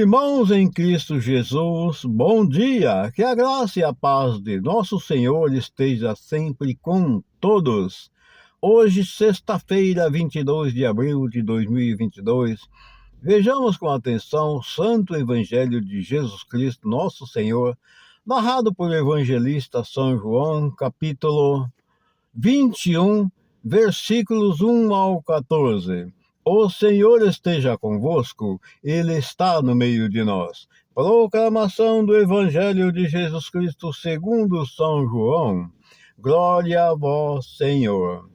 Irmãos em Cristo Jesus, bom dia! Que a graça e a paz de nosso Senhor esteja sempre com todos. Hoje, sexta-feira, 22 de abril de 2022, vejamos com atenção o Santo Evangelho de Jesus Cristo, nosso Senhor, narrado por evangelista São João, capítulo 21, versículos 1 ao 14. O Senhor esteja convosco, Ele está no meio de nós. Proclamação do Evangelho de Jesus Cristo segundo São João. Glória a vós, Senhor.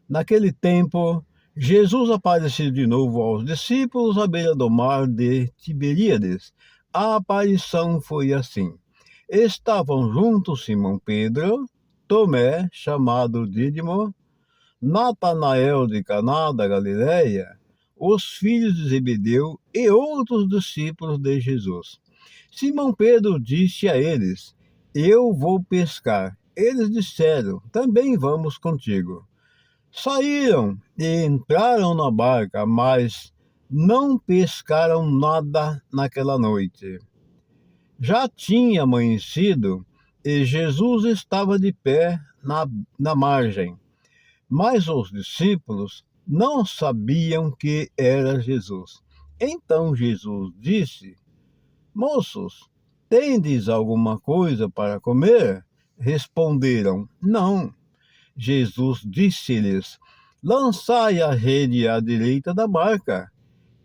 Naquele tempo, Jesus apareceu de novo aos discípulos à beira do mar de Tiberíades. A aparição foi assim. Estavam juntos Simão Pedro, Tomé, chamado Dídimo, Natanael de Caná da Galileia, os filhos de Zebedeu e outros discípulos de Jesus. Simão Pedro disse a eles: Eu vou pescar. Eles disseram: Também vamos contigo. Saíram e entraram na barca, mas não pescaram nada naquela noite. Já tinha amanhecido e Jesus estava de pé na margem. Mas os discípulos não sabiam que era Jesus. Então Jesus disse: Moços, tendes alguma coisa para comer? Responderam: Não. Jesus disse-lhes: Lançai a rede à direita da barca,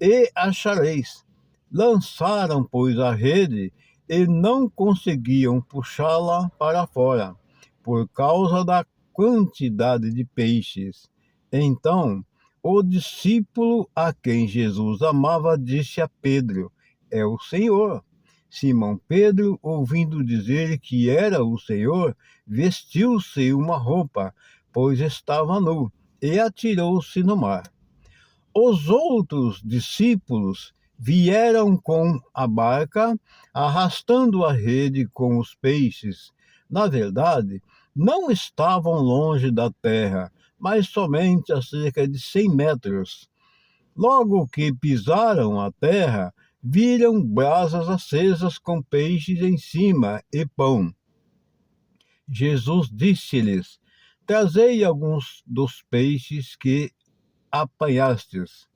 e achareis. Lançaram, pois, a rede, e não conseguiam puxá-la para fora, por causa da quantidade de peixes. Então, o discípulo a quem Jesus amava disse a Pedro: É o Senhor. Simão Pedro, ouvindo dizer que era o Senhor, vestiu-se uma roupa, pois estava nu, e atirou-se no mar. Os outros discípulos vieram com a barca, arrastando a rede com os peixes. Na verdade, não estavam longe da terra, mas somente a cerca de 100 metros. Logo que pisaram a terra, viram brasas acesas com peixes em cima e pão. Jesus disse-lhes: Trazei alguns dos peixes que apanhastes.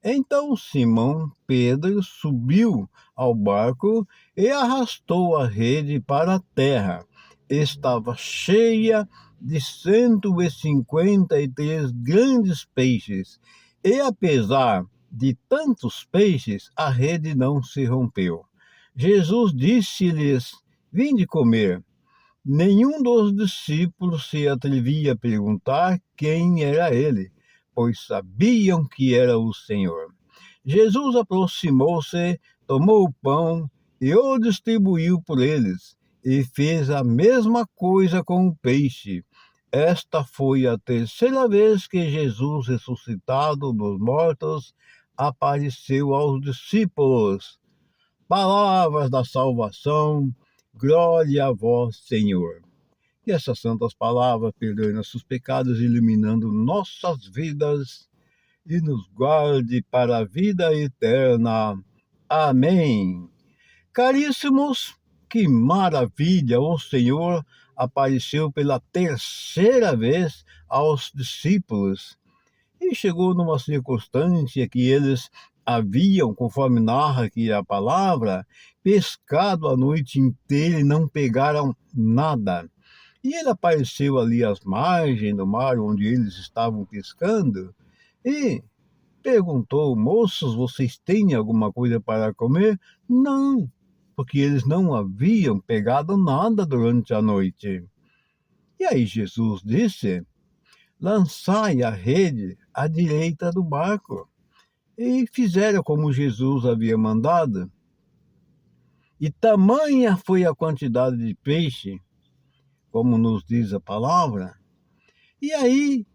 Então Simão Pedro subiu ao barco e arrastou a rede para a terra. Estava cheia de 153 grandes peixes, e apesar de tantos peixes, a rede não se rompeu. Jesus disse-lhes: Vinde comer. Nenhum dos discípulos se atrevia a perguntar quem era ele, pois sabiam que era o Senhor. Jesus aproximou-se, tomou o pão e o distribuiu por eles, e fez a mesma coisa com o peixe. Esta foi a terceira vez que Jesus, ressuscitado dos mortos, apareceu aos discípulos. Palavras da salvação, glória a vós, Senhor. Que essas santas palavras perdoem nossos pecados, iluminando nossas vidas e nos guarde para a vida eterna. Amém. Caríssimos, que maravilha! O Senhor apareceu pela terceira vez aos discípulos e chegou numa circunstância que eles haviam, conforme narra aqui a palavra, pescado a noite inteira e não pegaram nada. E ele apareceu ali às margens do mar onde eles estavam pescando e perguntou: Moços, vocês têm alguma coisa para comer? Não, porque eles não haviam pegado nada durante a noite. E aí Jesus disse: Lançai a rede à direita do barco. E fizeram como Jesus havia mandado. E tamanha foi a quantidade de peixe, como nos diz a palavra. E aí,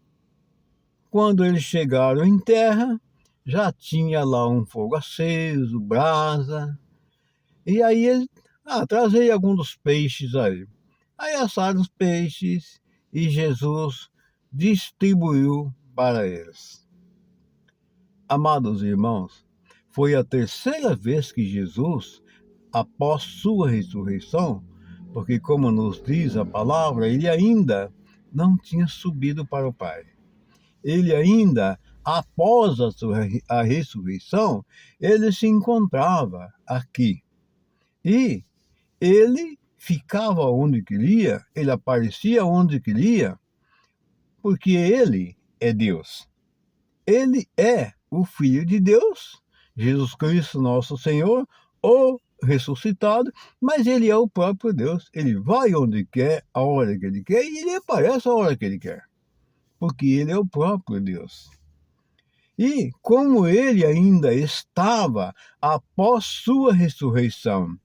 quando eles chegaram em terra, já tinha lá um fogo aceso, brasa. E aí eles, trazei algum dos peixes aí. Aí assaram os peixes e Jesus distribuiu para eles. Amados irmãos, foi a terceira vez que Jesus, após sua ressurreição, porque como nos diz a palavra, ele ainda não tinha subido para o Pai. Ele ainda, após a ressurreição, ele se encontrava aqui. E ele ficava onde queria, ele aparecia onde queria, porque ele é Deus. Ele é o Filho de Deus, Jesus Cristo, nosso Senhor, o ressuscitado, mas ele é o próprio Deus. Ele vai onde quer, a hora que ele quer, e ele aparece a hora que ele quer, porque ele é o próprio Deus. E como ele ainda estava, após sua ressurreição,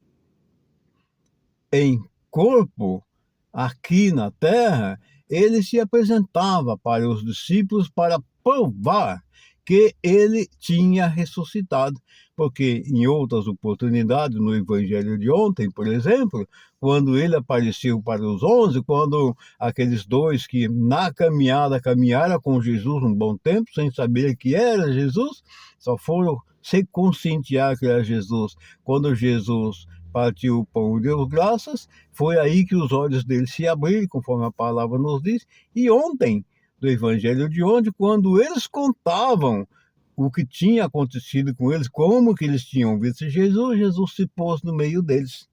em corpo, aqui na terra, ele se apresentava para os discípulos para provar que ele tinha ressuscitado. Porque em outras oportunidades, no evangelho de ontem, por exemplo, quando ele apareceu para os 11, quando aqueles dois que na caminhada caminharam com Jesus um bom tempo, sem saber que era Jesus, só foram se conscientizar que era Jesus quando Jesus partiu o pão e deu graças, foi aí que os olhos dele se abriram, conforme a palavra nos diz. E ontem, do evangelho de ontem, quando eles contavam o que tinha acontecido com eles, como que eles tinham visto Jesus, Jesus se pôs no meio deles.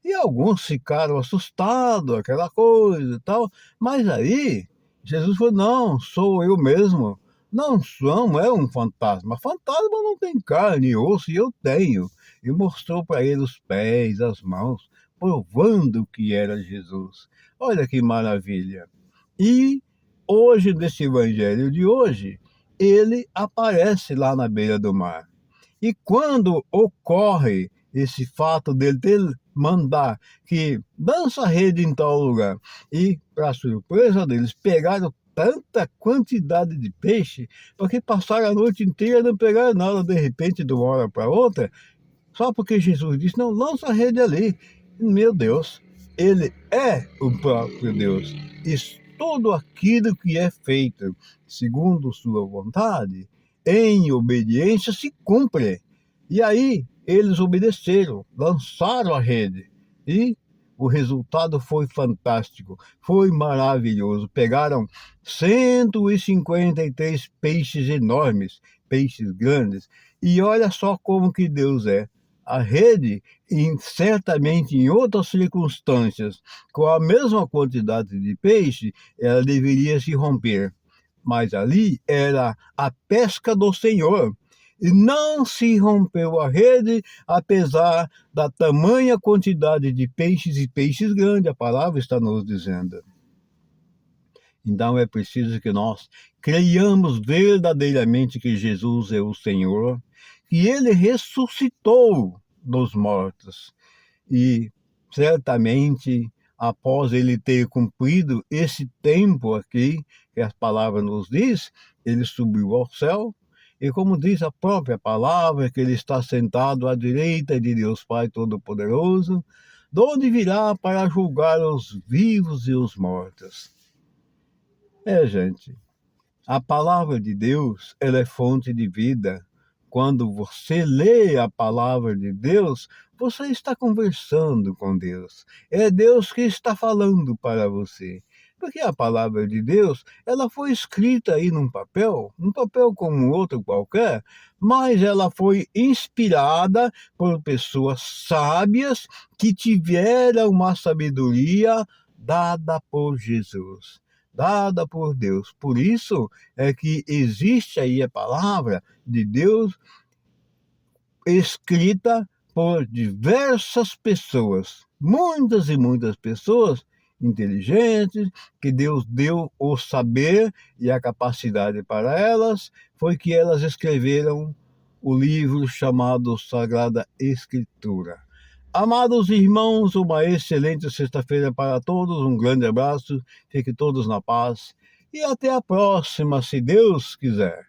E alguns ficaram assustados, aquela coisa e tal, mas aí Jesus falou, não, sou eu mesmo. Não é um fantasma. Fantasma não tem carne e osso, e eu tenho. E mostrou para ele os pés, as mãos, provando que era Jesus. Olha que maravilha. E hoje, nesse evangelho de hoje, ele aparece lá na beira do mar. E quando ocorre esse fato dele mandar que dança a rede em tal lugar, e, para surpresa deles, pegaram tanta quantidade de peixe, porque passaram a noite inteira e não pegaram nada, de repente, de uma hora para outra, só porque Jesus disse, não, lança a rede ali. Meu Deus, ele é o próprio Deus. E tudo aquilo que é feito segundo sua vontade, em obediência, se cumpre. E aí, eles obedeceram, lançaram a rede. E o resultado foi fantástico, foi maravilhoso. Pegaram 153 peixes enormes, peixes grandes. E olha só como que Deus é. A rede, certamente em outras circunstâncias, com a mesma quantidade de peixe, ela deveria se romper. Mas ali era a pesca do Senhor. E não se rompeu a rede, apesar da tamanha quantidade de peixes e peixes grandes, a palavra está nos dizendo. Então é preciso que nós creiamos verdadeiramente que Jesus é o Senhor, que ele ressuscitou dos mortos. E certamente, após ele ter cumprido esse tempo aqui, que as palavras nos diz, ele subiu ao céu. E como diz a própria palavra, que ele está sentado à direita de Deus Pai Todo-Poderoso, de onde virá para julgar os vivos e os mortos. Gente, a palavra de Deus, ela é fonte de vida. Quando você lê a palavra de Deus, você está conversando com Deus. É Deus que está falando para você. Porque a palavra de Deus, ela foi escrita aí num papel como outro qualquer, mas ela foi inspirada por pessoas sábias que tiveram uma sabedoria dada por Jesus, dada por Deus. Por isso é que existe aí a palavra de Deus escrita por diversas pessoas, muitas e muitas pessoas inteligentes, que Deus deu o saber e a capacidade para elas, foi que elas escreveram o livro chamado Sagrada Escritura. Amados irmãos, uma excelente sexta-feira para todos, um grande abraço, fiquem todos na paz e até a próxima, se Deus quiser.